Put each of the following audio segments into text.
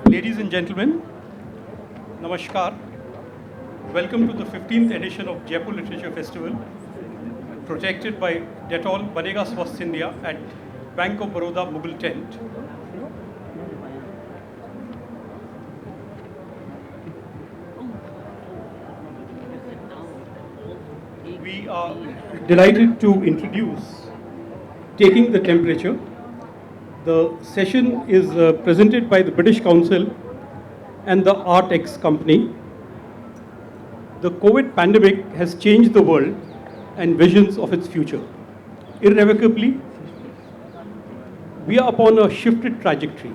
Ladies and gentlemen, Namaskar. Welcome to the 15th edition of Jaipur Literature Festival, projected by Dettol Banega Swasth India at Bank of Baroda Mughal Tent. We are delighted to introduce Taking the Temperature. The session is presented by the British Council and the ArtX company. The COVID pandemic has changed the world and visions of its future. Irrevocably, we are upon a shifted trajectory.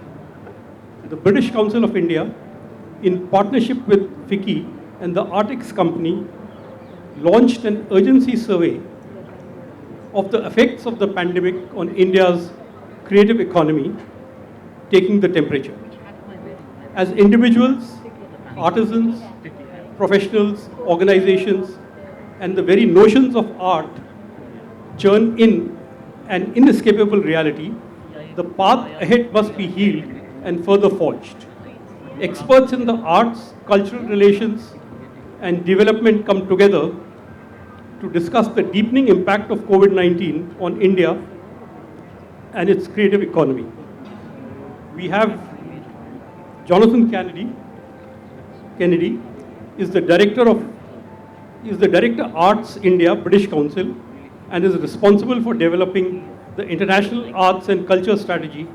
The British Council of India, in partnership with FICCI and the ArtX company, launched an urgency survey of the effects of the pandemic on India's creative economy, taking the temperature. As individuals, artisans, professionals, organizations, and the very notions of art churn in an inescapable reality, the path ahead must be healed and further forged. Experts in the arts, cultural relations, and development come together to discuss the deepening impact of COVID-19 on India and its creative economy. We have Jonathan Kennedy is the Director Arts India, British Council, and is responsible for developing the international arts and culture strategy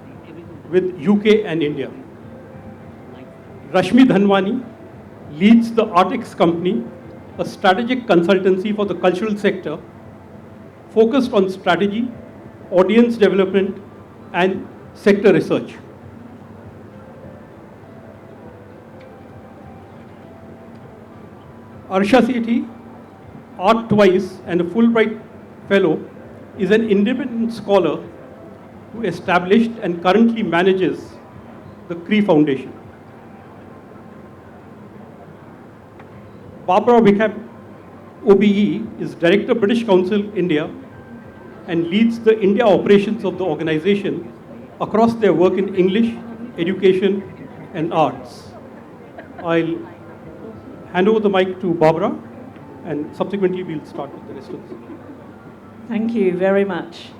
with UK and India. Rashmi Dhanwani leads the ArtX company, a strategic consultancy for the cultural sector focused on strategy, audience development, and sector research. Arshiya Sethi, Art Twice and a Fulbright Fellow, is an independent scholar who established and currently manages the Cree Foundation. Barbara Wickham, OBE, is Director, British Council, India, and leads the India operations of the organization across their work in English, education, and arts. I'll hand over the mic to Barbara, and subsequently we'll start with the rest of the session. Thank you very much.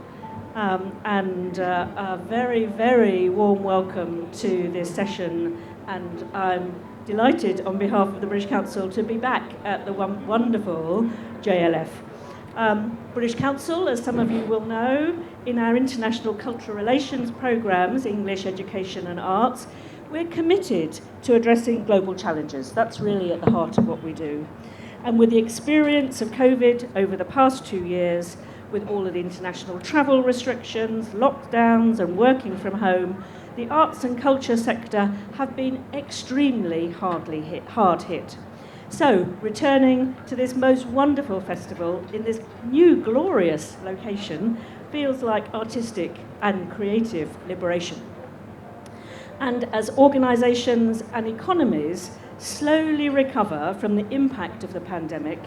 A very, very warm welcome to this session, and I'm delighted on behalf of the British Council to be back at the wonderful JLF. British Council, as some of you will know, in our international cultural relations programmes, English, education and arts, we're committed to addressing global challenges. That's really at the heart of what we do. And with the experience of COVID over the past 2 years, with all of the international travel restrictions, lockdowns and working from home, the arts and culture sector have been extremely hard hit. So, returning to this most wonderful festival in this new glorious location feels like artistic and creative liberation. And as organisations and economies slowly recover from the impact of the pandemic,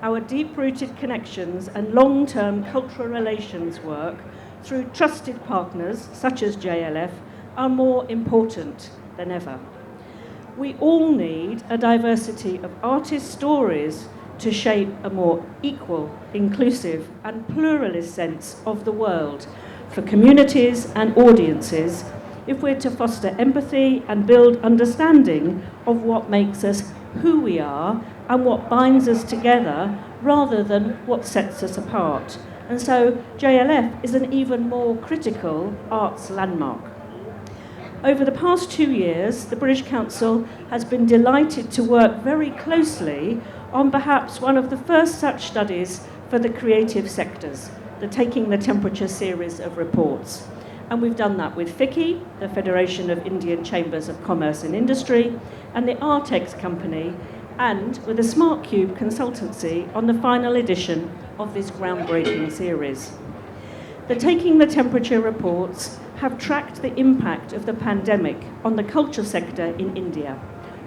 our deep-rooted connections and long-term cultural relations work through trusted partners such as JLF are more important than ever. We all need a diversity of artist stories to shape a more equal, inclusive and pluralist sense of the world for communities and audiences if we're to foster empathy and build understanding of what makes us who we are and what binds us together rather than what sets us apart. And so JLF is an even more critical arts landmark. Over the past 2 years, the British Council has been delighted to work very closely on perhaps one of the first such studies for the creative sectors, the Taking the Temperature series of reports. And we've done that with FICCI, the Federation of Indian Chambers of Commerce and Industry, and the ArtX company, and with the Smart Cube consultancy on the final edition of this groundbreaking series. The Taking the Temperature reports have tracked the impact of the pandemic on the culture sector in India,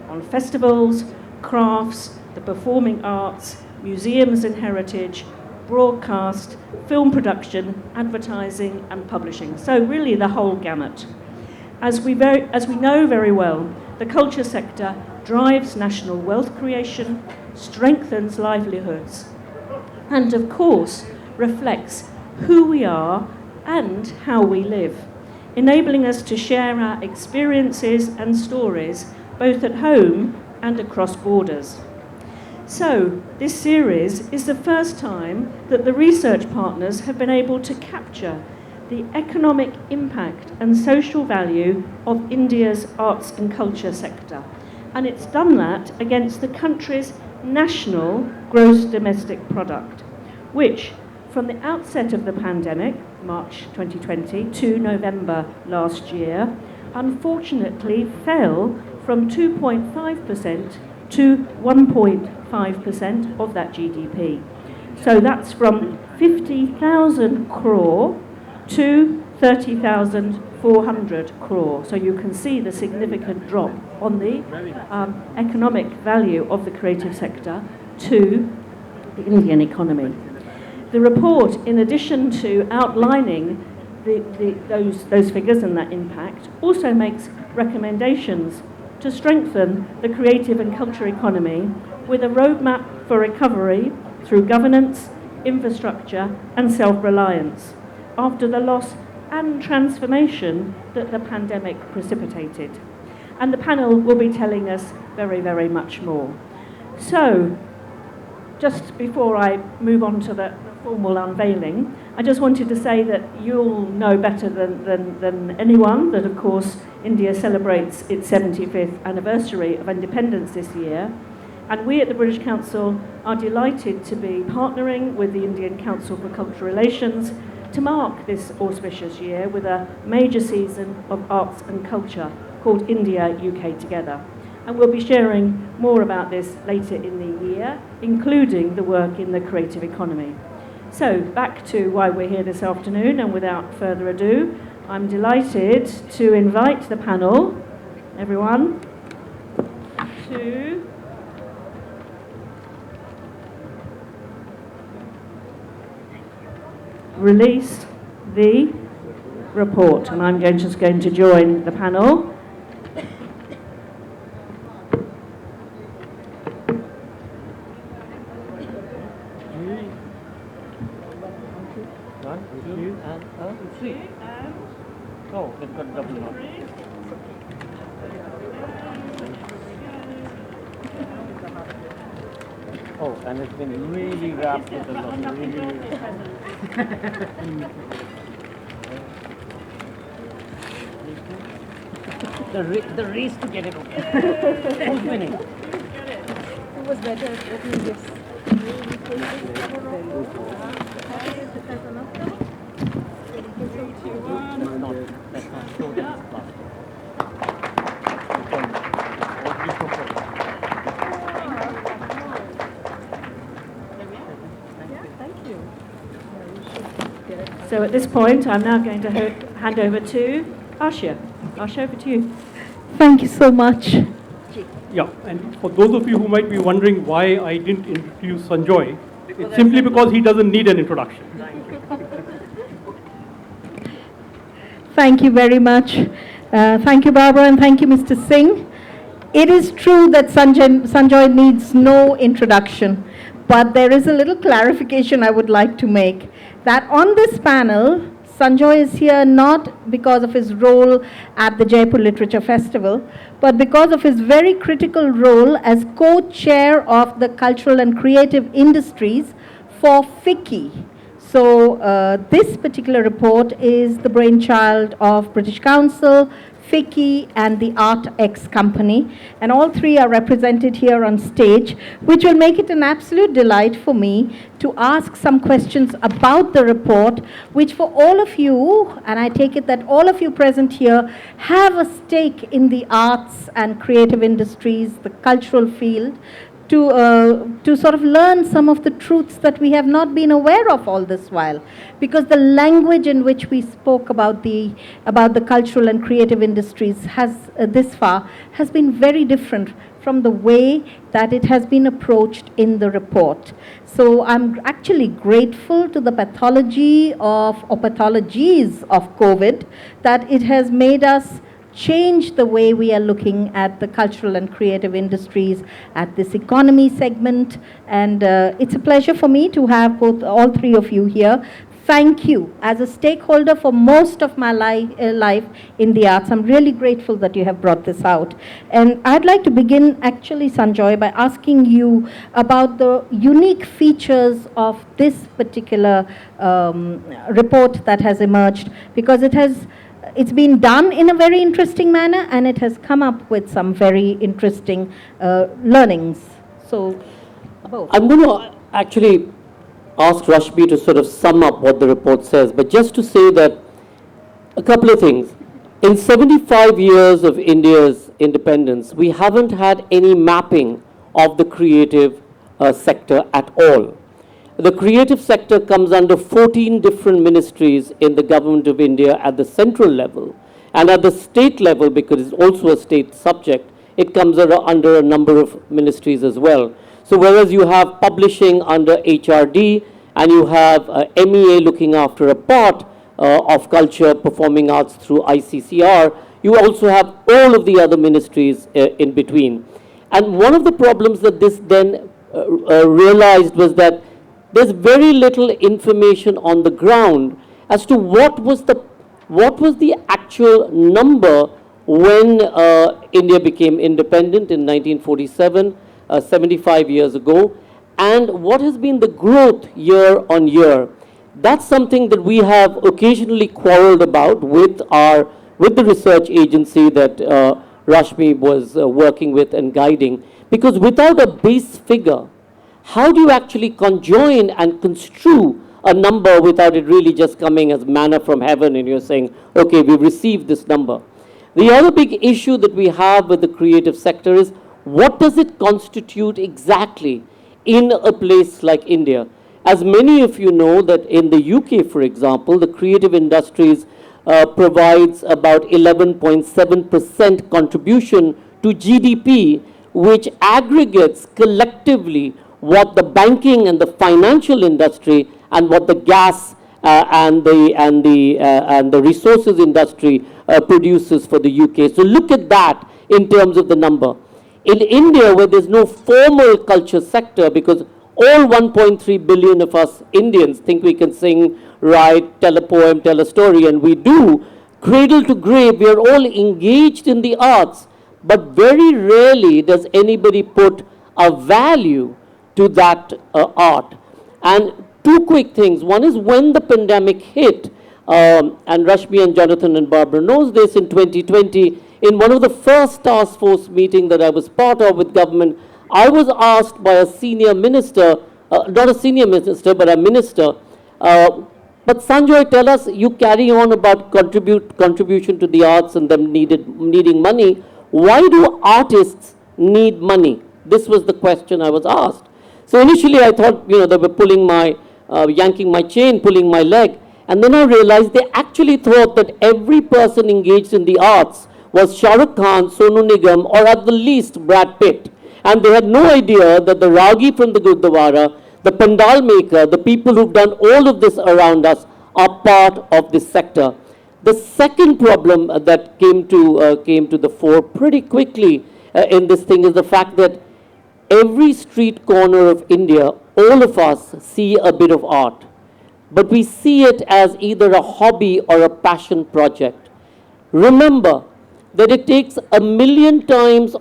on festivals, crafts, the performing arts, museums and heritage, broadcast, film production, advertising and publishing. So really the whole gamut. As we know very well, the culture sector drives national wealth creation, strengthens livelihoods, and of course reflects who we are and how we live, enabling us to share our experiences and stories both at home and across borders. So, this series is the first time that the research partners have been able to capture the economic impact and social value of India's arts and culture sector. And it's done that against the country's national gross domestic product, which from the outset of the pandemic, March 2020, to November last year, unfortunately fell from 2.5% to 1.5% of that GDP. So that's from 50,000 crore to 30,400 crore. So you can see the significant drop on the economic value of the creative sector to the Indian economy. The report, in addition to outlining those figures and that impact, also makes recommendations to strengthen the creative and culture economy with a roadmap for recovery through governance, infrastructure and self-reliance after the loss and transformation that the pandemic precipitated. And the panel will be telling us very, very much more. So, just before I move on to the formal unveiling, I just wanted to say that you'll know better than anyone that, of course, India celebrates its 75th anniversary of independence this year. And we at the British Council are delighted to be partnering with the Indian Council for Cultural Relations to mark this auspicious year with a major season of arts and culture called India UK Together. And we'll be sharing more about this later in the year, including the work in the creative economy. So, back to why we're here this afternoon, and without further ado, I'm delighted to invite the panel, everyone, to release the report. And I'm just going to join the panel. Oh, it's got double knot. Oh, and it's been really wrapped with a lot. The race to get it open. Who's winning? Who was better at opening gifts? That's not so dense plastic. Thank you. So at this point, I'm now going to hand over to Arshiya. Arshiya, over to you. Thank you so much. Yeah, and for those of you who might be wondering why I didn't introduce Sanjoy, it's simply because he doesn't need an introduction. Thank you very much. Thank you, Barbara, and thank you, Mr. Singh. It is true that Sanjoy needs no introduction, but there is a little clarification I would like to make, that on this panel, Sanjoy is here not because of his role at the Jaipur Literature Festival, but because of his very critical role as co-chair of the cultural and creative industries for FICCI. So this particular report is the brainchild of British Council, FICCI and the ArtX company, and all three are represented here on stage, which will make it an absolute delight for me to ask some questions about the report, which for all of you, and I take it that all of you present here have a stake in the arts and creative industries, the cultural field, to sort of learn some of the truths that we have not been aware of all this while, because the language in which we spoke about the cultural and creative industries has this far has been very different from the way that it has been approached in the report. So I'm actually grateful to the pathologies of COVID that it has made us change the way we are looking at the cultural and creative industries at this economy segment. And it's a pleasure for me to have all three of you here. Thank you. As a stakeholder for most of my life in the arts, I'm really grateful that you have brought this out. And I'd like to begin, actually, Sanjoy, by asking you about the unique features of this particular report that has emerged, because it's been done in a very interesting manner, and it has come up with some very interesting learnings. So, both. I'm going to actually ask Rashmi to sort of sum up what the report says, but just to say that a couple of things. In 75 years of India's independence, we haven't had any mapping of the creative sector at all. The creative sector comes under 14 different ministries in the government of India at the central level, and at the state level, because it's also a state subject, it comes under a number of ministries as well. So whereas you have publishing under HRD, and you have MEA looking after a part of culture, performing arts through ICCR, you also have all of the other ministries in between. And one of the problems that this then realized was that there's very little information on the ground as to what was the actual number when India became independent in 1947, 75 years ago, and what has been the growth year on year. That's something that we have occasionally quarreled about with the research agency that Rashmi was working with and guiding, because without a base figure, how do you actually conjoin and construe a number without it really just coming as manna from heaven and you're saying, okay, we've received this number? The other big issue that we have with the creative sector is, what does it constitute exactly in a place like India? As many of you know, that in the UK, for example, the creative industries provides about 11.7% contribution to GDP, which aggregates collectively what the banking and the financial industry and what the gas and the resources industry produces for the UK. So look at that in terms of the number. In India, where there's no formal culture sector, because all 1.3 billion of us Indians think we can sing, write, tell a poem, tell a story, and we do, cradle to grave, we are all engaged in the arts, but very rarely does anybody put a value to that art. And two quick things. One is, when the pandemic hit, and Rashmi and Jonathan and Barbara knows this, in 2020, in one of the first task force meetings that I was part of with government, I was asked by a senior minister, not a senior minister, but a minister, but Sanjoy, tell us, you carry on about contribution to the arts and them needing money. Why do artists need money? This was the question I was asked. So initially I thought, they were pulling my, yanking my chain, pulling my leg. And then I realized they actually thought that every person engaged in the arts was Shah Rukh Khan, Sonu Nigam, or at the least Brad Pitt. And they had no idea that the Ragi from the Gurdwara, the Pandal maker, the people who've done all of this around us are part of this sector. The second problem that came to the fore pretty quickly in this thing is the fact that every street corner of India, all of us see a bit of art. But we see it as either a hobby or a passion project. Remember that it takes 1,000,000 times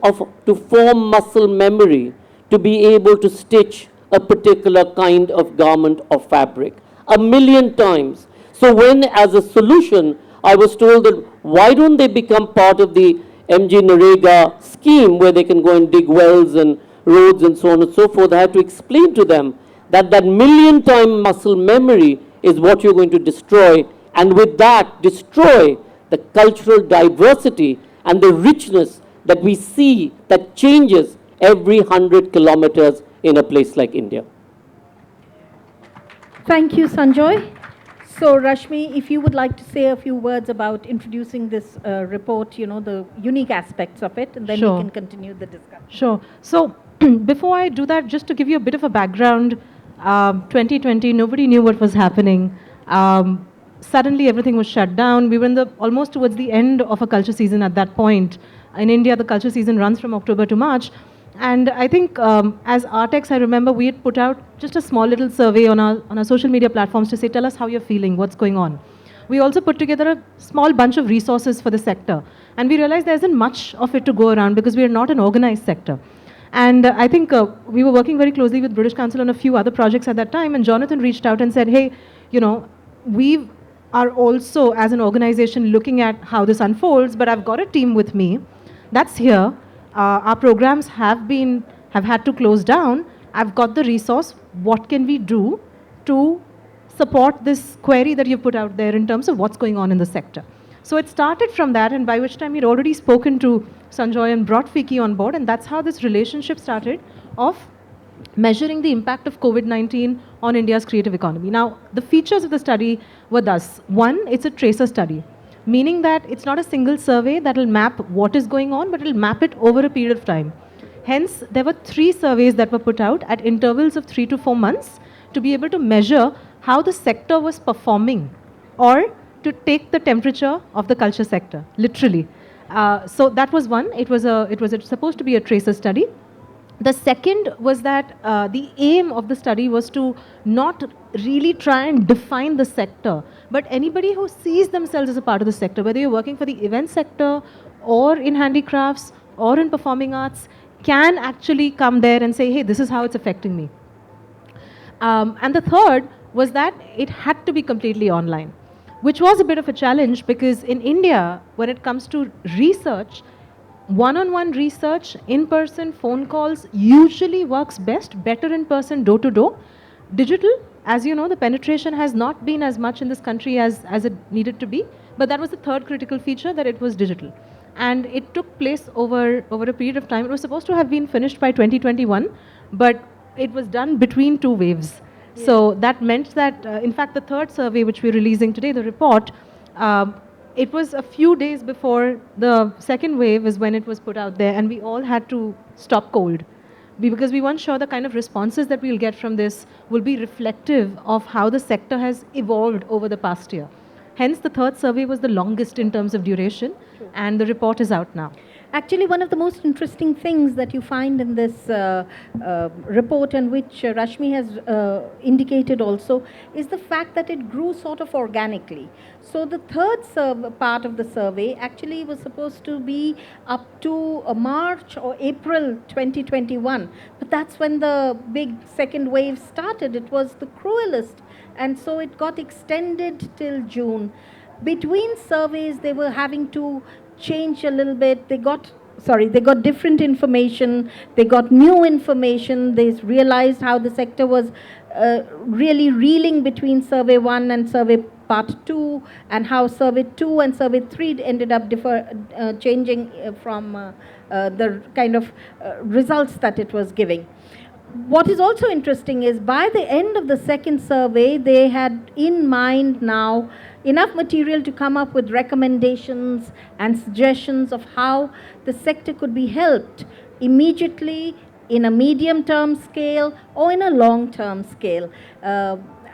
to form muscle memory to be able to stitch a particular kind of garment or fabric. 1,000,000 times. So when, as a solution, I was told that why don't they become part of the MG Narega scheme where they can go and dig wells and roads and so on and so forth, I had to explain to them that 1,000,000 time muscle memory is what you're going to destroy, and with that destroy the cultural diversity and the richness that we see that changes every 100 kilometers in a place like India. Thank you, Sanjoy. So, Rashmi, if you would like to say a few words about introducing this report, the unique aspects of it, and then we can continue the discussion. Sure. So, before I do that, just to give you a bit of a background, 2020, nobody knew what was happening. suddenly everything was shut down. We were almost towards the end of a culture season at that point. In India, the culture season runs from October to March. And I think as Artex, I remember we had put out just a small little survey on our social media platforms to say, tell us how you're feeling, what's going on. We also put together a small bunch of resources for the sector. And we realized there isn't much of it to go around because we are not an organized sector. And I think we were working very closely with British Council on a few other projects at that time. And Jonathan reached out and said, hey, we are also, as an organization, looking at how this unfolds, but I've got a team with me that's here. Our programs have had to close down. I've got the resource. What can we do to support this query that you put out there in terms of what's going on in the sector? So it started from that, and by which time we'd already spoken to Sanjoy and brought FICCI on board, and that's how this relationship started of measuring the impact of COVID-19 on India's creative economy. Now, the features of the study were thus. One, it's a tracer study, meaning that it's not a single survey that will map what is going on, but it will map it over a period of time. Hence, there were 3 surveys that were put out at intervals of 3 to 4 months to be able to measure how the sector was performing, or to take the temperature of the culture sector, literally. So that was one. It was supposed to be a tracer study. The second was that the aim of the study was to not really try and define the sector, but anybody who sees themselves as a part of the sector, whether you're working for the event sector or in handicrafts or in performing arts, can actually come there and say, hey, this is how it's affecting me. And the third was that it had to be completely online, which was a bit of a challenge because in India, when it comes to research, one-on-one research, in-person phone calls usually works best, better in person, door-to-door. Digital, as you know, the penetration has not been as much in this country as it needed to be, but that was the third critical feature, that it was digital. And it took place over a period of time. It was supposed to have been finished by 2021, but it was done between 2 waves. Yeah. So that meant that, in fact, the third survey, which we're releasing today, the report, it was a few days before the second wave is when it was put out there, and we all had to stop cold because we weren't sure the kind of responses that we'll get from this will be reflective of how the sector has evolved over the past year. Hence, the third survey was the longest in terms of duration, and the report is out now. Actually, one of the most interesting things that you find in this report, and which Rashmi has indicated also, is the fact that it grew sort of organically. So the third part of the survey actually was supposed to be up to March or April 2021. But that's when the big second wave started. It was the cruelest. And so it got extended till June. Between surveys, they were having to change a little bit. They got different information, they got new information, they realized how the sector was really reeling between survey 1 and survey part 2, and how survey 2 and survey 3 ended up changing from the kind of results that it was giving. What is also interesting is by the end of the second survey, they had in mind now enough material to come up with recommendations and suggestions of how the sector could be helped immediately, in a medium-term scale or in a long-term scale.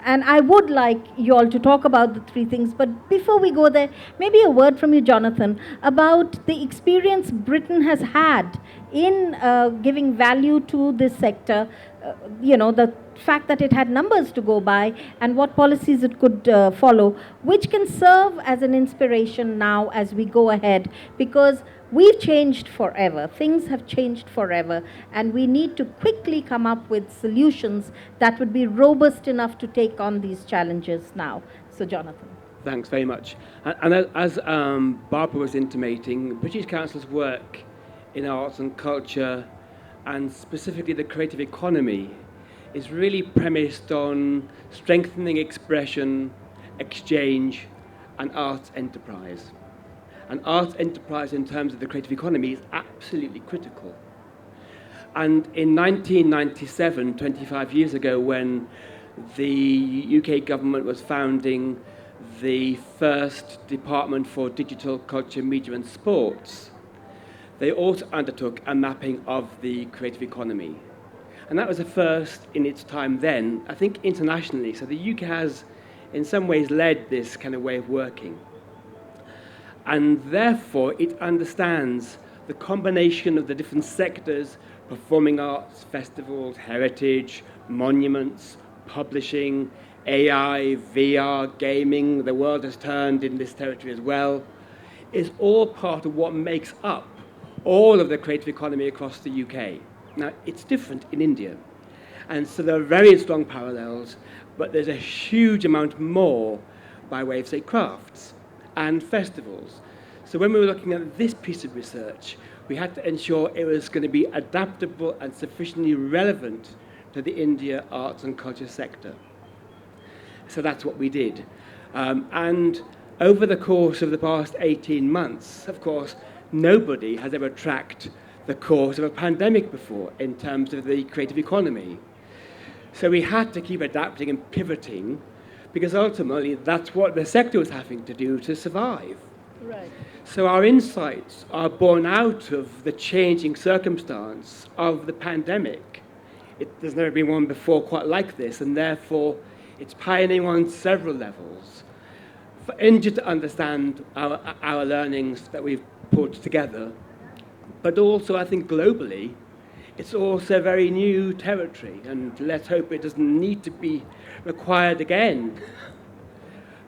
And I would like you all to talk about the 3 things, but before we go there, maybe a word from you, Jonathan, about the experience Britain has had in giving value to this sector, the fact that it had numbers to go by and what policies it could follow, which can serve as an inspiration now as we go ahead, because we've changed forever, things have changed forever, and we need to quickly come up with solutions that would be robust enough to take on these challenges now. So, Jonathan. Thanks very much. And as Barbara was intimating, British Council's work in arts and culture, and specifically the creative economy, is really premised on strengthening expression, exchange, and arts enterprise. And arts enterprise in terms of the creative economy is absolutely critical. And in 1997, 25 years ago, when the UK government was founding the first Department for Digital Culture, Media and Sports, they also undertook a mapping of the creative economy. And that was a first in its time then, I think internationally. So the UK has in some ways led this kind of way of working. And therefore, it understands the combination of the different sectors: performing arts, festivals, heritage, monuments, publishing, AI, VR, gaming. The world has turned in this territory as well. Is all part of what makes up all of the creative economy across the UK. Now, it's different in India. And so there are very strong parallels, but there's a huge amount more by way of, say, crafts and festivals. So when we were looking at this piece of research, we had to ensure it was going to be adaptable and sufficiently relevant to the India arts and culture sector. So that's what we did. And over the course of the past 18 months, of course, nobody has ever tracked the course of a pandemic before in terms of the creative economy. So we had to keep adapting and pivoting, because ultimately that's what the sector was having to do to survive. Right. So our insights are born out of the changing circumstance of the pandemic. There's never been one before quite like this, and therefore it's pioneering on several levels. For India to understand our learnings that we've put together, but also I think globally, it's also very new territory, and let's hope it doesn't need to be required again.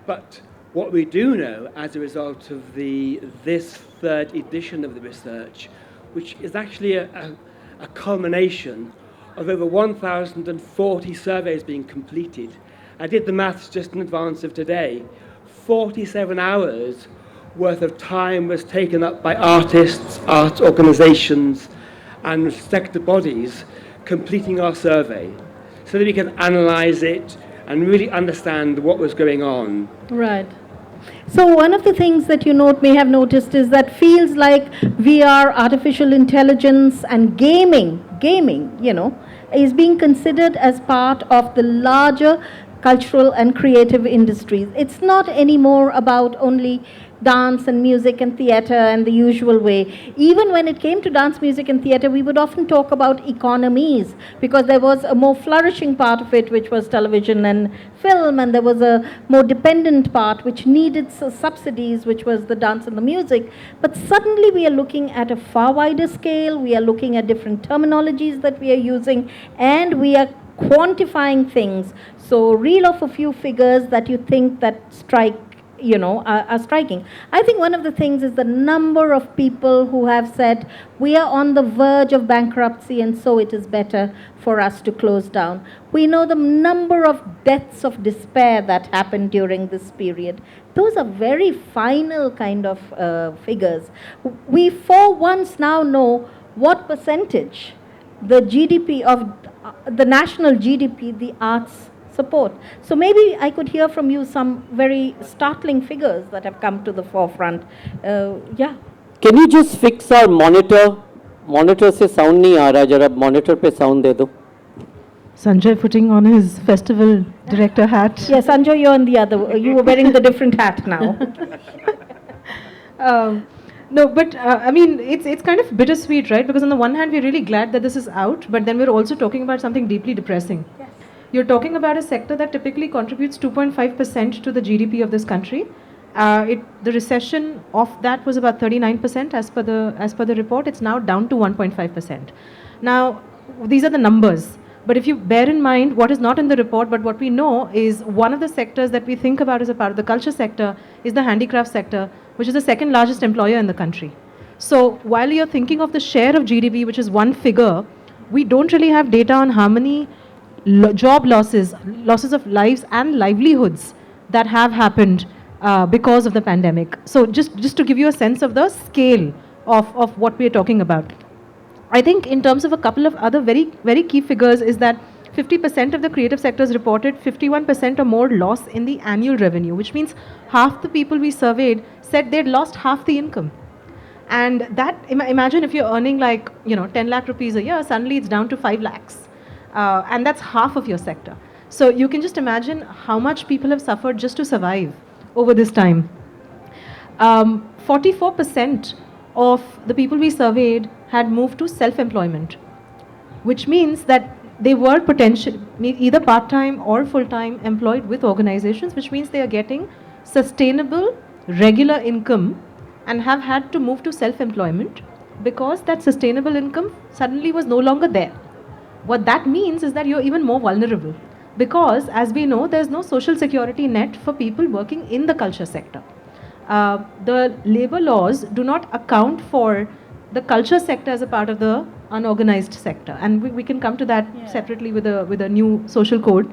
But what we do know as a result of this third edition of the research, which is actually a culmination of over 1,040 surveys being completed. I did the maths just in advance of today. 47 hours worth of time was taken up by artists, art organisations and sector bodies completing our survey, so that we can analyse it and really understand what was going on. Right. So one of the things that you may have noticed is that fields like VR, artificial intelligence and gaming, is being considered as part of the larger cultural and creative industries. It's not anymore about only dance and music and theatre and the usual way. Even when it came to dance, music and theatre, we would often talk about economies, because there was a more flourishing part of it, which was television and film, and there was a more dependent part which needed subsidies, which was the dance and the music. But suddenly we are looking at a far wider scale, we are looking at different terminologies that we are using, and we are quantifying things. So reel off a few figures that you think that are striking. I think one of the things is the number of people who have said, we are on the verge of bankruptcy and so it is better for us to close down. We know the number of deaths of despair that happened during this period. Those are very final kind of figures. We for once now know what percentage the GDP of the national GDP the arts support. So maybe I could hear from you some very startling figures that have come to the forefront. Yeah. Can you just fix our monitor? Monitor se sound nahi aa raha, jara monitor pe sound de do. Sanjoy putting on his festival director hat. Yes, Sanjoy, you're on the other. You were wearing the different hat now. No, but I mean, it's kind of bittersweet, right? Because on the one hand, we're really glad that this is out, but then we're also talking about something deeply depressing. Yes. You're talking about a sector that typically contributes 2.5% to the GDP of this country. The recession of that was about 39% as per the report. It's now down to 1.5%. Now, these are the numbers. But if you bear in mind what is not in the report, but what we know is one of the sectors that we think about as a part of the culture sector is the handicraft sector, which is the second largest employer in the country. So while you're thinking of the share of GDP, which is one figure, we don't really have data on how many job losses of lives and livelihoods that have happened because of the pandemic. So just to give you a sense of the scale of what we are talking about. I think in terms of a couple of other very, very key figures is that 50% of the creative sectors reported 51% or more loss in the annual revenue, which means half the people we surveyed said they'd lost half the income. And that, imagine if you're earning 10 lakh rupees a year, suddenly it's down to 5 lakhs. And that's half of your sector. So you can just imagine how much people have suffered just to survive over this time. 44% of the people we surveyed had moved to self-employment, which means that they were potentially either part-time or full-time employed with organizations, which means they are getting sustainable, regular income and have had to move to self-employment because that sustainable income suddenly was no longer there. What that means is that you're even more vulnerable because, as we know, there's no social security net for people working in the culture sector. The labor laws do not account for the culture sector as a part of the unorganized sector, and we can come to that separately with a new social code.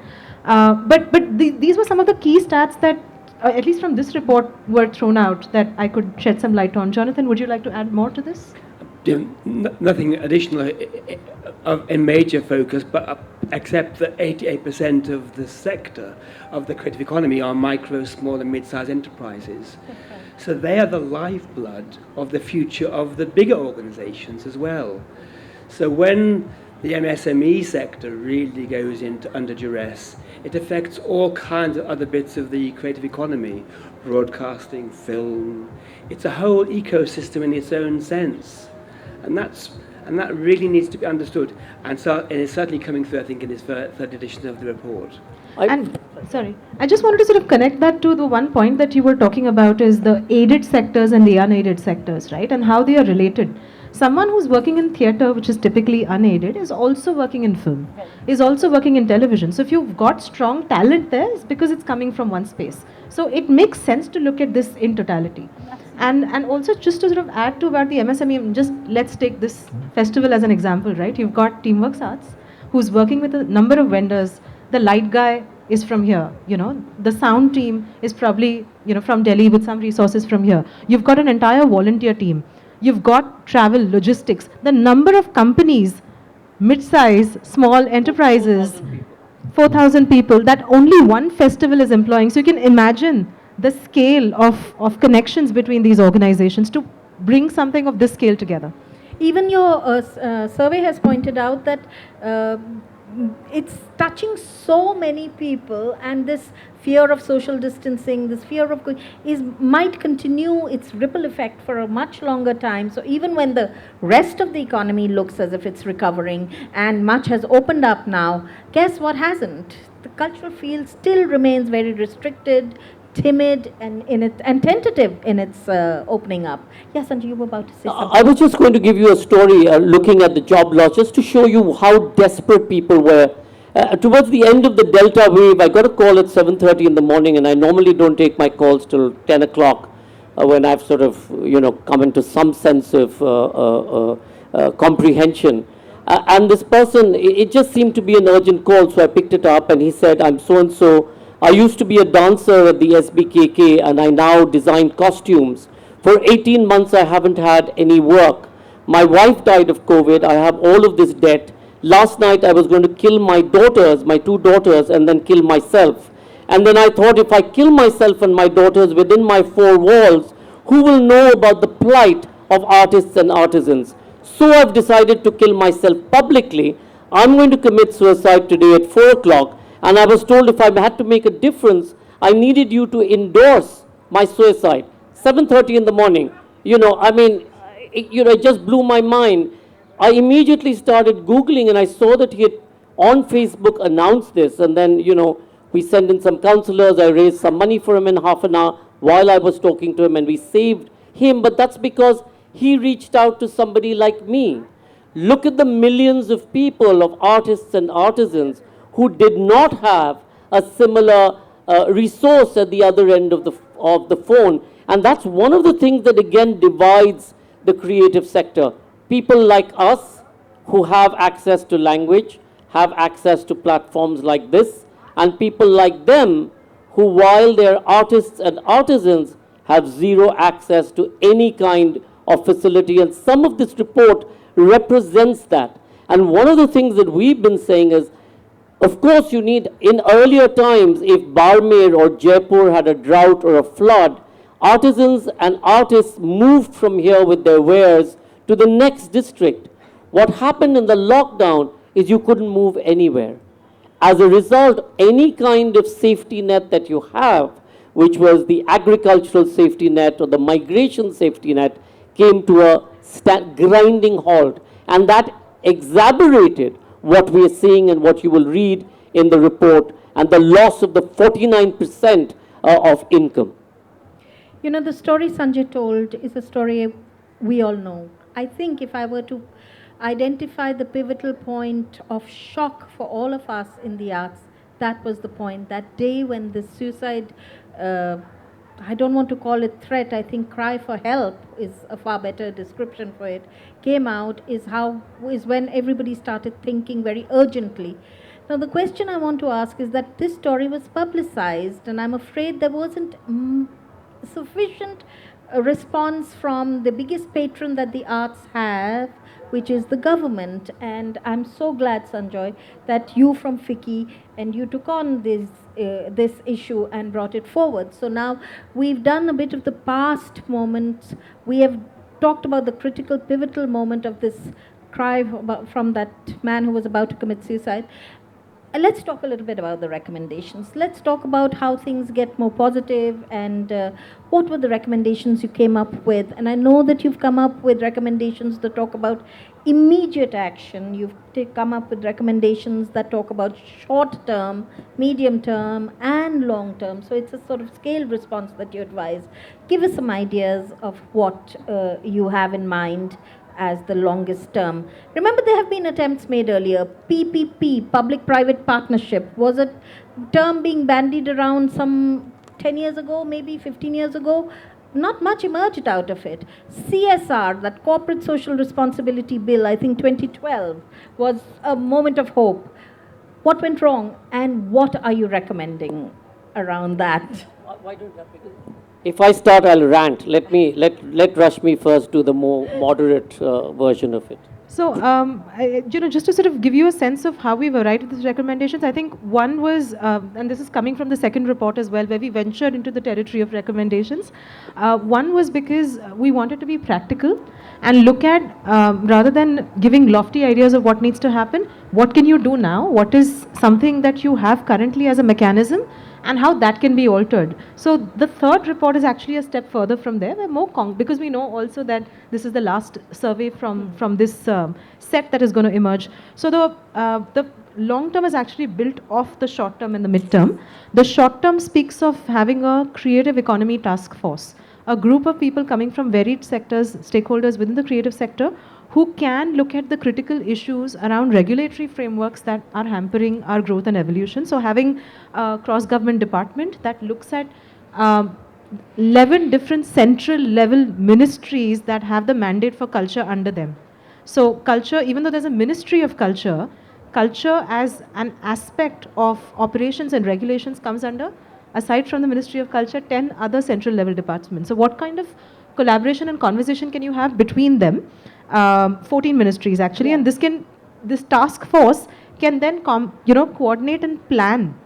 These were some of the key stats that, at least from this report, were thrown out that I could shed some light on. Jonathan, would you like to add more to this? Nothing additional in major focus, but except that 88% of the sector of the creative economy are micro, small and mid-sized enterprises. So they are the lifeblood of the future of the bigger organizations as well. So when the MSME sector really goes into under duress, it affects all kinds of other bits of the creative economy, broadcasting, film. It's a whole ecosystem in its own sense. And that really needs to be understood. And it's certainly coming through, I think, in this third edition of the report. I just wanted to sort of connect that to the one point that you were talking about is the aided sectors and the unaided sectors, right? And how they are related. Someone who's working in theatre, which is typically unaided, is also working in film, is also working in television. So if you've got strong talent there, it's because it's coming from one space. So it makes sense to look at this in totality. And also just to sort of add to about the MSME, just let's take this festival as an example, right? You've got Teamworks Arts, who's working with a number of vendors. The light guy is from here, the sound team is probably, from Delhi with some resources from here. You've got an entire volunteer team. You've got travel, logistics, the number of companies, mid-size, small enterprises, 4,000 people that only one festival is employing. So you can imagine the scale of connections between these organizations to bring something of this scale together. Even your survey has pointed out that it's touching so many people, and this fear of social distancing, this fear of might continue its ripple effect for a much longer time. So even when the rest of the economy looks as if it's recovering and much has opened up now, guess what hasn't? The cultural field still remains very restricted, timid and tentative in its opening up. Yes, Sanjoy, you were about to say something. I was just going to give you a story looking at the job loss, just to show you how desperate people were. Towards the end of the Delta wave, I got a call at 7:30 in the morning, and I normally don't take my calls till 10 o'clock when I've sort of, come into some sense of comprehension. And this person, it just seemed to be an urgent call, so I picked it up, and he said, I'm so-and-so. I used to be a dancer at the SBKK, and I now design costumes. For 18 months, I haven't had any work. My wife died of COVID. I have all of this debt. Last night, I was going to kill my daughters, my two daughters, and then kill myself. And then I thought, if I kill myself and my daughters within my four walls, who will know about the plight of artists and artisans? So I've decided to kill myself publicly. I'm going to commit suicide today at 4 o'clock. And I was told if I had to make a difference, I needed you to endorse my suicide. 7:30 in the morning. It just blew my mind. I immediately started Googling, and I saw that he had on Facebook announced this. And then, we sent in some counselors. I raised some money for him in half an hour while I was talking to him, and we saved him. But that's because he reached out to somebody like me. Look at the millions of people, of artists and artisans, who did not have a similar resource at the other end of the phone. And that's one of the things that again divides the creative sector. People like us who have access to language, have access to platforms like this, and people like them who, while they're artists and artisans, have zero access to any kind of facility. And some of this report represents that. And one of the things that we've been saying is, of course, you need, in earlier times, if Barmer or Jaipur had a drought or a flood, artisans and artists moved from here with their wares to the next district. What happened in the lockdown is you couldn't move anywhere. As a result, any kind of safety net that you have, which was the agricultural safety net or the migration safety net, came to a grinding halt. And that exacerbated what we are seeing and what you will read in the report, and the loss of the 49% of income. You know, the story Sanjay told is a story we all know. I think if I were to identify the pivotal point of shock for all of us in the arts, that was the point. That day when the suicide, I don't want to call it threat, I think cry for help is a far better description for it, came out, is when everybody started thinking very urgently. Now the question I want to ask is that this story was publicized, and I'm afraid there wasn't sufficient response from the biggest patron that the arts have, which is the government. And I'm so glad, Sanjoy, that you from FICCI and you took on this issue and brought it forward. So now we've done a bit of the past moments. We have talked about the critical, pivotal moment of this cry from that man who was about to commit suicide. Let's talk a little bit about the recommendations. Let's talk about how things get more positive, and what were the recommendations you came up with. And I know that you've come up with recommendations that talk about immediate action. You've come up with recommendations that talk about short term, medium term, and long term. So it's a sort of scale response that you advise. Give us some ideas of what you have in mind as the longest term. Remember, there have been attempts made earlier. PPP, public-private partnership, was a term being bandied around some 10 years ago, maybe 15 years ago. Not much emerged out of it. CSR, that corporate social responsibility bill, I think 2012, was a moment of hope. What went wrong, and what are you recommending around that? Why don't that? If I start, I'll rant. Let Rashmi first do the more moderate version of it. So, just to sort of give you a sense of how we've arrived at these recommendations, I think one was, and this is coming from the second report as well, where we ventured into the territory of recommendations. One was because we wanted to be practical and look at, rather than giving lofty ideas of what needs to happen, what can you do now? What is something that you have currently as a mechanism, and how that can be altered. So the third report is actually a step further from there. We're more because we know also that this is the last survey from this set that is going to emerge. So the long term is actually built off the short term and the mid term. The short term speaks of having a creative economy task force, a group of people coming from varied sectors, stakeholders within the creative sector, who can look at the critical issues around regulatory frameworks that are hampering our growth and evolution. So having a cross-government department that looks at 11 different central level ministries that have the mandate for culture under them. So culture, even though there's a ministry of culture, culture as an aspect of operations and regulations comes under, aside from the Ministry of Culture, 10 other central level departments. So what kind of collaboration and conversation can you have between them? 14 ministries actually, yeah. And this task force can then coordinate and plan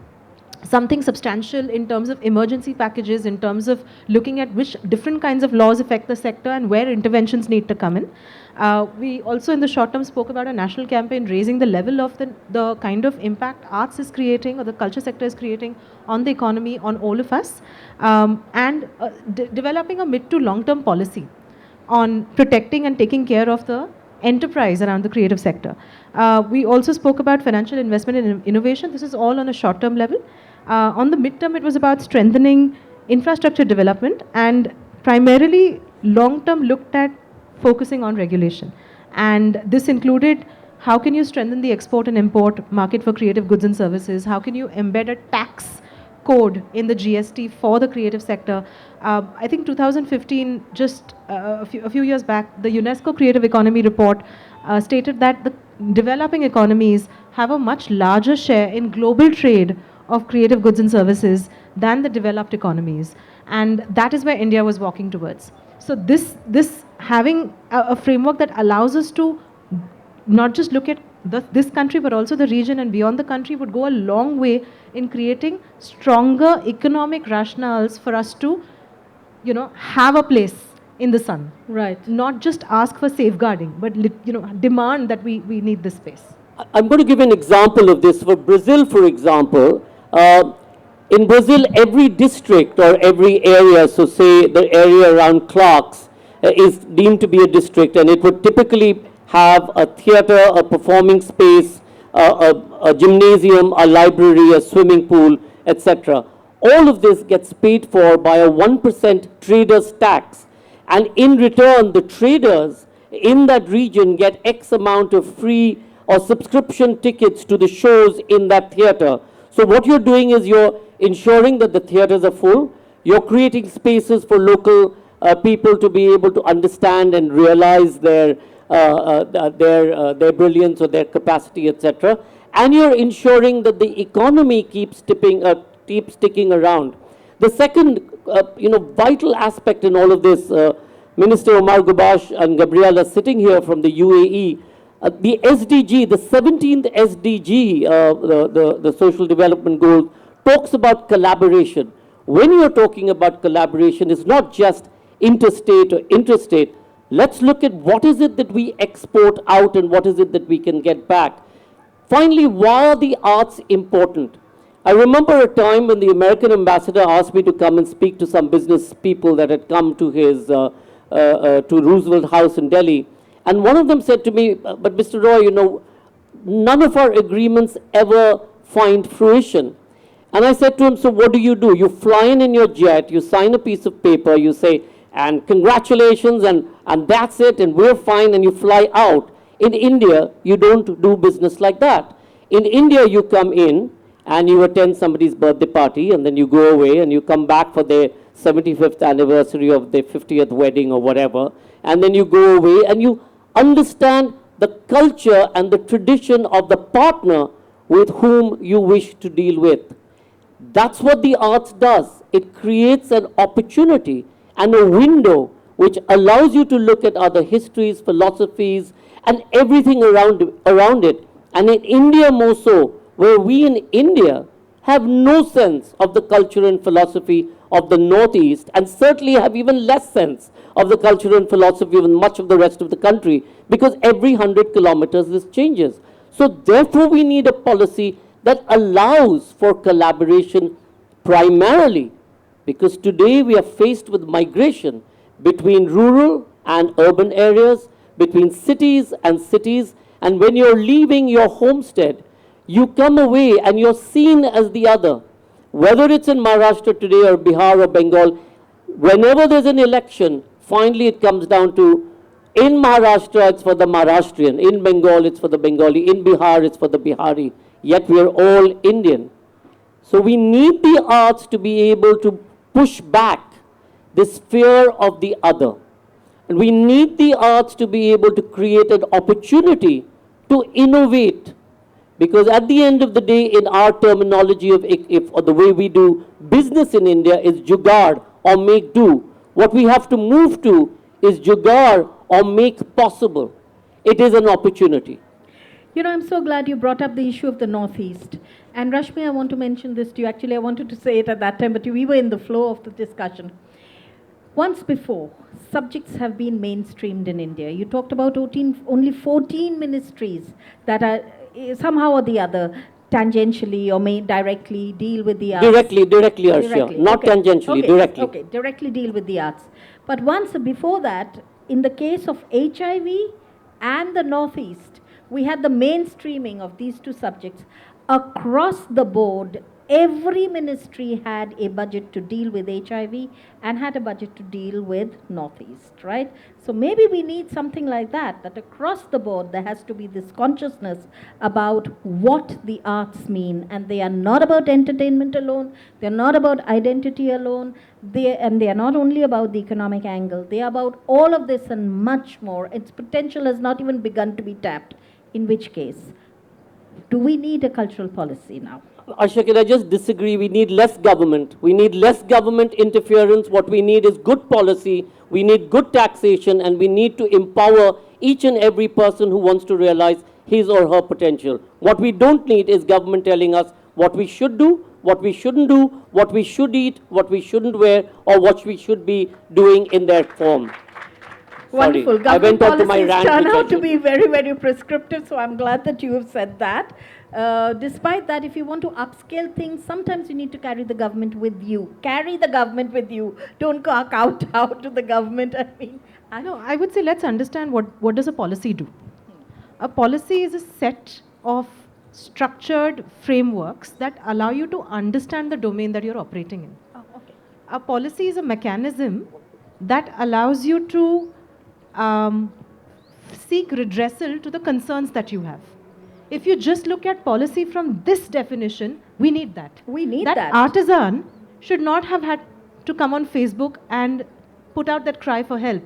something substantial in terms of emergency packages, in terms of looking at which different kinds of laws affect the sector and where interventions need to come in. We also in the short term spoke about a national campaign raising the level of the kind of impact arts is creating or the culture sector is creating on the economy, on all of us, and developing a mid to long term policy on protecting and taking care of the enterprise around the creative sector. We also spoke about financial investment in innovation. This is all on a short-term level. On the mid-term, it was about strengthening infrastructure development, and primarily long-term looked at focusing on regulation. And this included how can you strengthen the export and import market for creative goods and services? How can you embed a tax code in the GST for the creative sector? I think 2015, just a few years back, the UNESCO Creative Economy report stated that the developing economies have a much larger share in global trade of creative goods and services than the developed economies. And that is where India was walking towards. So this having a framework that allows us to not just look at this country, but also the region and beyond the country would go a long way in creating stronger economic rationales for us to, have a place in the sun. Right. Not just ask for safeguarding, but, demand that we need this space. I'm going to give an example of this. For Brazil, for example, in Brazil, every district or every area, so say the area around Clarks, is deemed to be a district, and it would typically have a theater, a performing space, a gymnasium, a library, a swimming pool, etc. All of this gets paid for by a 1% traders tax. And in return, the traders in that region get X amount of free or subscription tickets to the shows in that theater. So what you're doing is you're ensuring that the theaters are full. You're creating spaces for local people to be able to understand and realize their brilliance or their capacity, etc. And you're ensuring that the economy keeps ticking around. The second, vital aspect in all of this, Minister Omar Gubash and Gabriela sitting here from the UAE, the SDG, the 17th SDG, the Social Development Goal, talks about collaboration. When you're talking about collaboration, it's not just interstate or intrastate. Let's look at what is it that we export out and what is it that we can get back. Finally, why are the arts important? I remember a time when the American ambassador asked me to come and speak to some business people that had come to his, to Roosevelt House in Delhi. And one of them said to me, but Mr. Roy, none of our agreements ever find fruition. And I said to him, so what do? You fly in your jet, you sign a piece of paper, you say, and congratulations, and that's it, and we're fine, and you fly out. In India, you don't do business like that. In India, you come in, and you attend somebody's birthday party, and then you go away, and you come back for their 75th anniversary of their 50th wedding or whatever, and then you go away, and you understand the culture and the tradition of the partner with whom you wish to deal with. That's what the arts does. It creates an opportunity and a window which allows you to look at other histories, philosophies, and everything around it. And in India more so, where we in India have no sense of the culture and philosophy of the Northeast, and certainly have even less sense of the culture and philosophy of much of the rest of the country, because every 100 kilometers this changes. So therefore we need a policy that allows for collaboration primarily, because today we are faced with migration between rural and urban areas, between cities, and when you're leaving your homestead, you come away and you're seen as the other. Whether it's in Maharashtra today or Bihar or Bengal, whenever there's an election, finally it comes down to, in Maharashtra it's for the Maharashtrian, in Bengal it's for the Bengali, in Bihar it's for the Bihari, yet we are all Indian. So we need the arts to be able to push back this fear of the other. And we need the arts to be able to create an opportunity to innovate. Because at the end of the day, in our terminology of or the way we do business in India is jugaad or make do. What we have to move to is jugaad or make possible. It is an opportunity. I'm so glad you brought up the issue of the Northeast. And Rashmi, I want to mention this to you. Actually, I wanted to say it at that time, but we were in the flow of the discussion. Once before, subjects have been mainstreamed in India. You talked about only 14 ministries that are somehow or the other tangentially or may directly deal with the arts. Directly, Arshiya. Not okay. tangentially, okay. directly. Okay, directly deal with the arts. But once before that, in the case of HIV and the Northeast, we had the mainstreaming of these two subjects across the board. Every ministry had a budget to deal with HIV and had a budget to deal with Northeast, right? So maybe we need something like that across the board there has to be this consciousness about what the arts mean. And they are not about entertainment alone. They're not about identity alone. They are not only about the economic angle. They are about all of this and much more. Its potential has not even begun to be tapped. In which case, do we need a cultural policy now? Arshiya, can I just disagree? We need less government. We need less government interference. What we need is good policy. We need good taxation, and we need to empower each and every person who wants to realize his or her potential. What we don't need is government telling us what we should do, what we shouldn't do, what we should eat, what we shouldn't wear, or what we should be doing in their form. Wonderful. Sorry, I went on to my rant. Turn out to be very, very prescriptive, so I'm glad that you have said that. Despite that, if you want to upscale things, sometimes you need to carry the government with you. Carry the government with you. Don't go out to the government. I would say let's understand what does a policy do. A policy is a set of structured frameworks that allow you to understand the domain that you're operating in. Oh, okay. A policy is a mechanism that allows you to seek redressal to the concerns that you have. If you just look at policy from this definition, we need that. We need that. Artisan should not have had to come on Facebook and put out that cry for help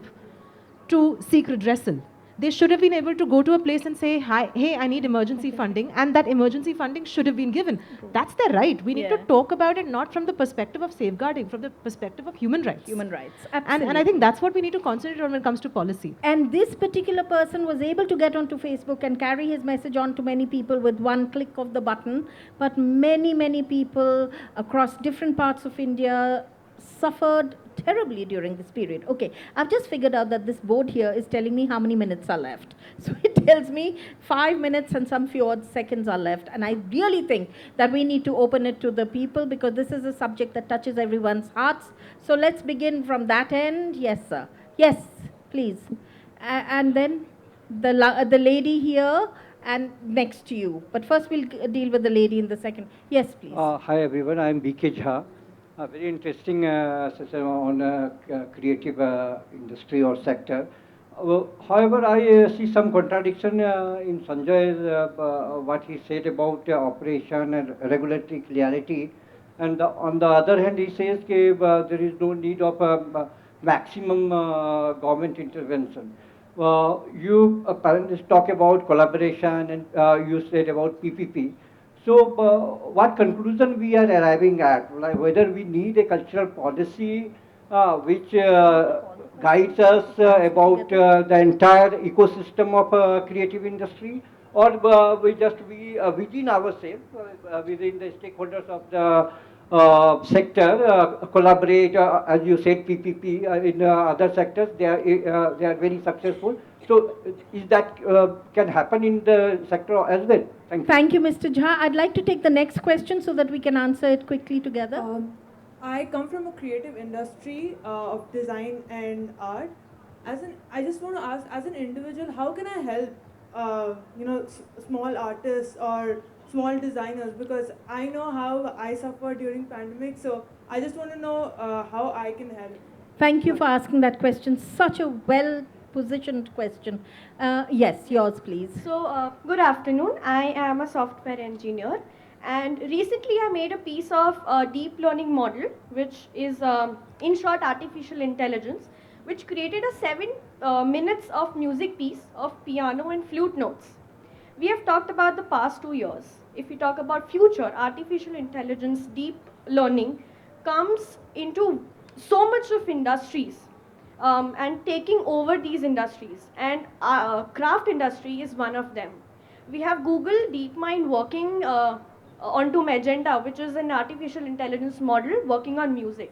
to seek redressal. They should have been able to go to a place and say, "Hi, hey, I need emergency funding," and that emergency funding should have been given. That's their right. We need to talk about it not from the perspective of safeguarding, from the perspective of human rights. Human rights, absolutely. And I think that's what we need to concentrate on when it comes to policy. And this particular person was able to get onto Facebook and carry his message on to many people with one click of the button. But many, many people across different parts of India suffered terribly during this period. Okay, I've just figured out that this board here is telling me how many minutes are left. So it tells me 5 minutes and some few odd seconds are left. And I really think that we need to open it to the people because this is a subject that touches everyone's hearts. So let's begin from that end. Yes, sir. Yes, please. And then the lady here and next to you. But first we'll deal with the lady in the second. Yes, please. Hi everyone, I am BK Jha. A very interesting session on creative industry or sector. However, I see some contradiction in Sanjoy's what he said about operation and regulatory clarity. And on the other hand, he says that there is no need of maximum government intervention. You apparently talk about collaboration and you said about PPP. So, what conclusion we are arriving at, like whether we need a cultural policy which guides us about the entire ecosystem of creative industry, or we just be within ourselves, within the stakeholders of the sector, collaborate, as you said, PPP in other sectors, they are very successful. So, is that can happen in the sector as well? Thank you, Mr. Jha. I'd like to take the next question so that we can answer it quickly together. I come from a creative industry of design and art. I just want to ask, as an individual, how can I help, small artists or small designers? Because I know how I suffered during pandemic, so I just want to know how I can help. Thank you for asking that question. Such a well-positioned question. Yes, yours, please. So, good afternoon. I am a software engineer, and recently I made a piece of a deep learning model, which is, in short, artificial intelligence, which created a 7 minutes of music piece of piano and flute notes. We have talked about the past 2 years. If we talk about future, artificial intelligence, deep learning comes into so much of industries and taking over these industries, and craft industry is one of them. We have Google DeepMind working onto Magenta, which is an artificial intelligence model working on music.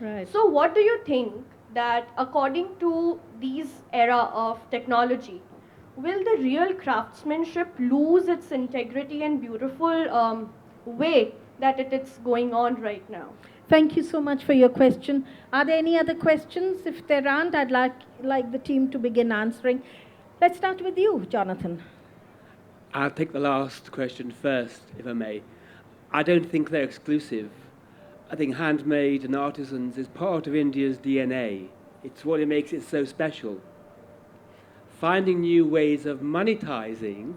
Right. So what do you think that according to these era of technology, will the real craftsmanship lose its integrity and beautiful way that it is going on right now? Thank you so much for your question. Are there any other questions? If there aren't, I'd like the team to begin answering. Let's start with you, Jonathan. I'll take the last question first, if I may. I don't think they're exclusive. I think handmade and artisans is part of India's DNA. It's what makes it so special. Finding new ways of monetizing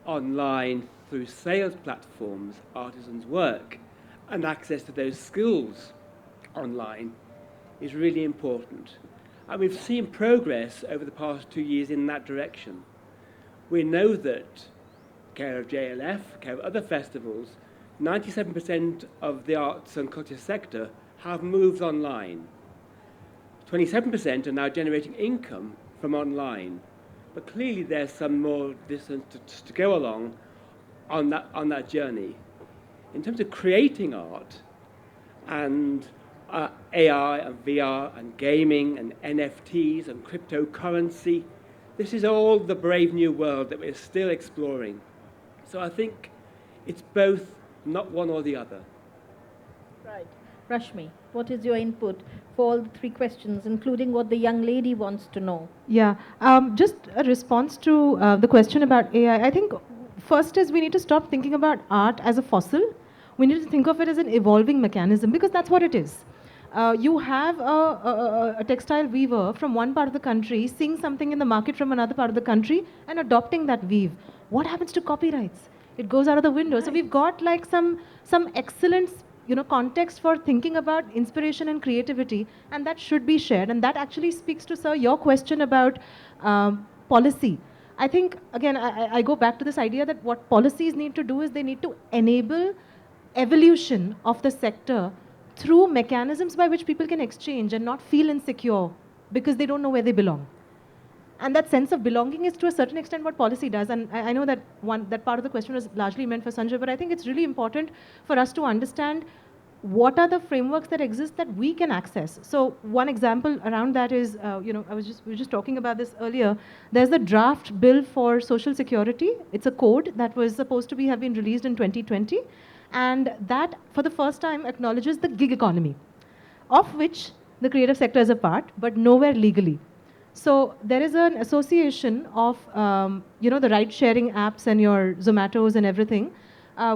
online through sales platforms, artisans' work, and access to those skills online is really important. And we've seen progress over the past 2 years in that direction. We know that, care of JLF, care of other festivals, 97% of the arts and culture sector have moved online. 27% are now generating income from online. But clearly there's some more distance to go along on that journey. In terms of creating art and AI and VR and gaming and NFTs and cryptocurrency, this is all the brave new world that we're still exploring. So I think it's both, not one or the other. Right. Rashmi, what is your input for all the 3 questions, including what the young lady wants to know? Yeah, just a response to the question about AI. I think first is we need to stop thinking about art as a fossil. We need to think of it as an evolving mechanism, because that's what it is. You have a textile weaver from one part of the country seeing something in the market from another part of the country and adopting that weave. What happens to copyrights? It goes out of the window. So we've got like some excellent context for thinking about inspiration and creativity, and that should be shared. And that actually speaks to, sir, your question about policy. I think, again, I go back to this idea that what policies need to do is they need to enable evolution of the sector through mechanisms by which people can exchange and not feel insecure because they don't know where they belong. And that sense of belonging is to a certain extent what policy does. And I know that that part of the question was largely meant for Sanjoy, but I think it's really important for us to understand what are the frameworks that exist that we can access. So one example around that is, we were just talking about this earlier. There's the draft bill for social security. It's a code that was supposed to have been released in 2020. And that, for the first time, acknowledges the gig economy, of which the creative sector is a part, but nowhere legally. So there is an association of, the ride-sharing apps and your Zomatos and everything,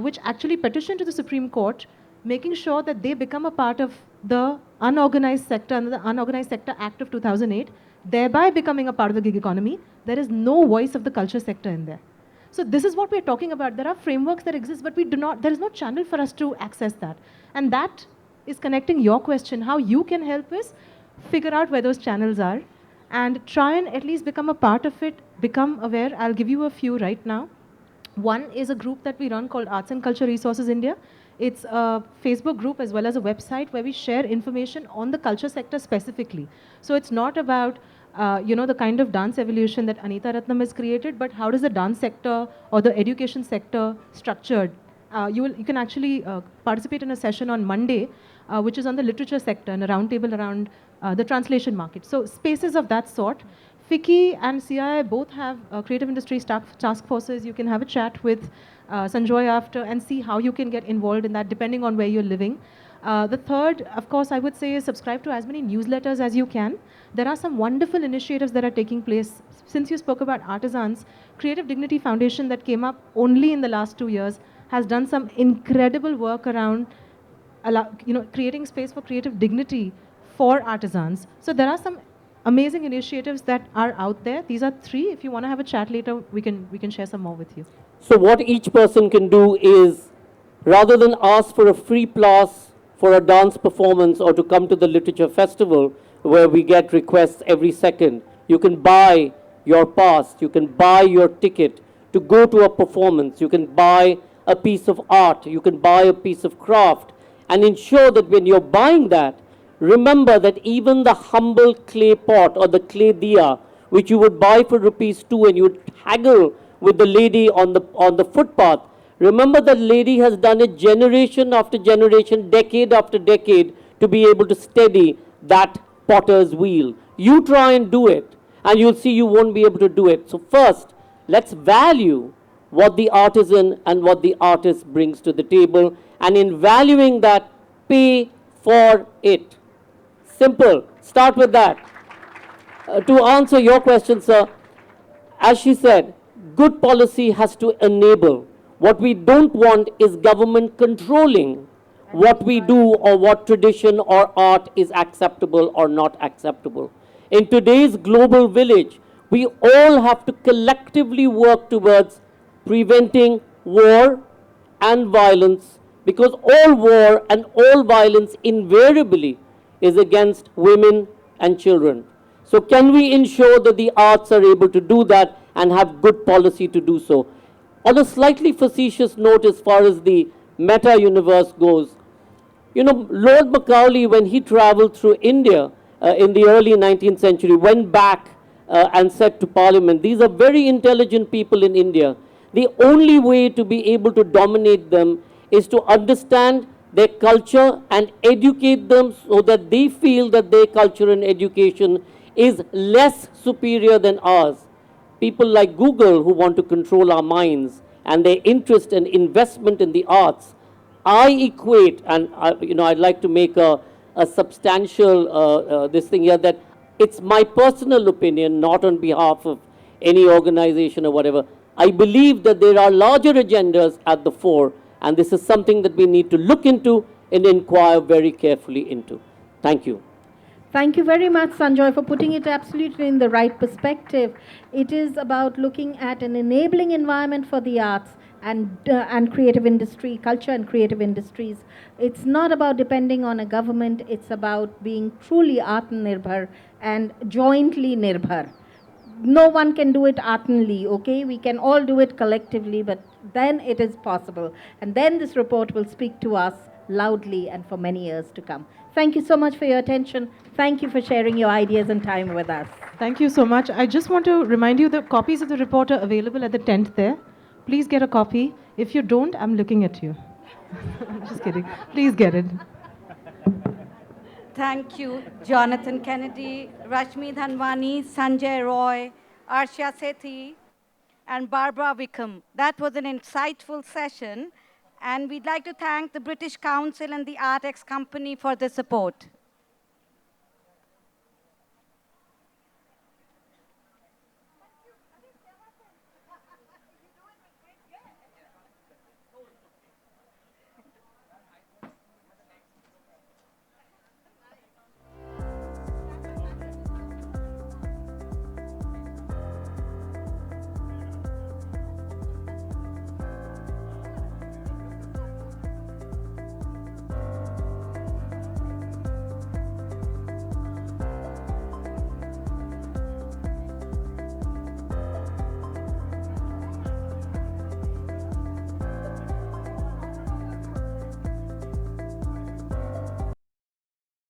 which actually petitioned to the Supreme Court, making sure that they become a part of the unorganized sector under the Unorganized Sector Act of 2008, thereby becoming a part of the gig economy. There is no voice of the culture sector in there. So this is what we're talking about. There are frameworks that exist, but there is no channel for us to access that. And that is connecting your question. How you can help us figure out where those channels are and try and at least become a part of it, become aware. I'll give you a few right now. One is a group that we run called Arts and Culture Resources India. It's a Facebook group as well as a website where we share information on the culture sector specifically. So it's not about the kind of dance evolution that Anita Ratnam has created, but how does the dance sector or the education sector structured? You can actually participate in a session on Monday, which is on the literature sector and a roundtable around the translation market. So spaces of that sort. FICCI and CII both have creative industry task forces. You can have a chat with Sanjoy after and see how you can get involved in that depending on where you're living. The third, of course, I would say is subscribe to as many newsletters as you can. There are some wonderful initiatives that are taking place. Since you spoke about artisans, Creative Dignity Foundation that came up only in the last 2 years has done some incredible work around creating space for creative dignity for artisans. So there are some amazing initiatives that are out there. These are 3. If you want to have a chat later, we can share some more with you. So what each person can do is, rather than ask for a free pass for a dance performance or to come to the literature festival where we get requests every second, you can buy your pass, you can buy your ticket to go to a performance, you can buy a piece of art, you can buy a piece of craft, and ensure that when you're buying that, remember that even the humble clay pot or the clay diya, which you would buy for ₹2 and you would haggle with the lady on the footpath, remember that lady has done it generation after generation, decade after decade, to be able to steady that potter's wheel. You try and do it, and you'll see you won't be able to do it. So first, let's value what the artisan and what the artist brings to the table, and in valuing that, pay for it. Simple. Start with that. To answer your question, sir, as she said, good policy has to enable. What we don't want is government controlling what we do or what tradition or art is acceptable or not acceptable. In today's global village, we all have to collectively work towards preventing war and violence, because all war and all violence invariably is against women and children. So can we ensure that the arts are able to do that and have good policy to do so? On a slightly facetious note, as far as the meta-universe goes, Lord Macaulay, when he traveled through India in the early 19th century, went back and said to Parliament, these are very intelligent people in India. The only way to be able to dominate them is to understand their culture and educate them so that they feel that their culture and education is less superior than ours. People like Google, who want to control our minds, and their interest and investment in the arts, I equate, and I'd like to make a substantial this thing here, that it's my personal opinion, not on behalf of any organization or whatever. I believe that there are larger agendas at the fore, and this is something that we need to look into and inquire very carefully into. Thank you. Thank you very much, Sanjoy, for putting it absolutely in the right perspective. It is about looking at an enabling environment for the arts and creative industry, culture and creative industries. It's not about depending on a government, it's about being truly Atmanirbhar and jointly Nirbhar. No one can do it Atmanli, okay? We can all do it collectively, but then it is possible. And then this report will speak to us loudly and for many years to come. Thank you so much for your attention. Thank you for sharing your ideas and time with us. Thank you so much. I just want to remind you the copies of the report are available at the tent there. Please get a copy. If you don't, I'm looking at you. Just kidding. Please get it. Thank you, Jonathan Kennedy, Rashmi Dhanwani, Sanjay Roy, Arshiya Sethi, and Barbara Wickham. That was an insightful session, and we'd like to thank the British Council and the Artex Company for the support.